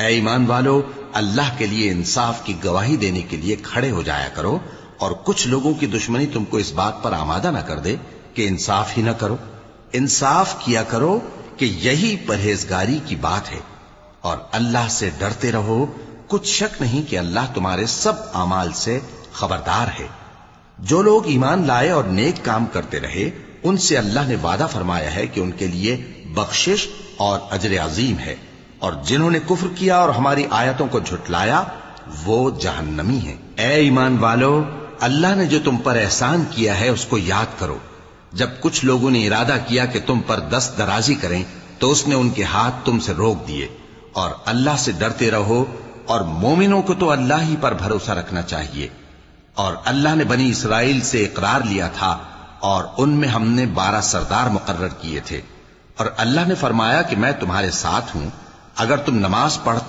اے ایمان والو، اللہ کے لیے انصاف کی گواہی دینے کے لیے کھڑے ہو جایا کرو، اور کچھ لوگوں کی دشمنی تم کو اس بات پر آمادہ نہ کر دے کہ انصاف ہی نہ کرو۔ انصاف کیا کرو کہ یہی پرہیزگاری کی بات ہے، اور اللہ سے ڈرتے رہو، کچھ شک نہیں کہ اللہ تمہارے سب اعمال سے خبردار ہے۔ جو لوگ ایمان لائے اور نیک کام کرتے رہے، ان سے اللہ نے وعدہ فرمایا ہے کہ ان کے لیے بخشش اور اجر عظیم ہے، اور جنہوں نے کفر کیا اور ہماری آیتوں کو جھٹلایا وہ جہنمی ہیں۔ اے ایمان والو، اللہ نے جو تم پر احسان کیا ہے اس کو یاد کرو۔ جب کچھ لوگوں نے ارادہ کیا کہ تم پر دست درازی کریں تو اس نے ان کے ہاتھ تم سے روک دیے، اور اللہ سے ڈرتے رہو، اور مومنوں کو تو اللہ ہی پر بھروسہ رکھنا چاہیے۔ اور اللہ نے بنی اسرائیل سے اقرار لیا تھا، اور ان میں ہم نے 12 سردار مقرر کیے تھے، اور اللہ نے فرمایا کہ میں تمہارے ساتھ ہوں، اگر تم نماز پڑھتے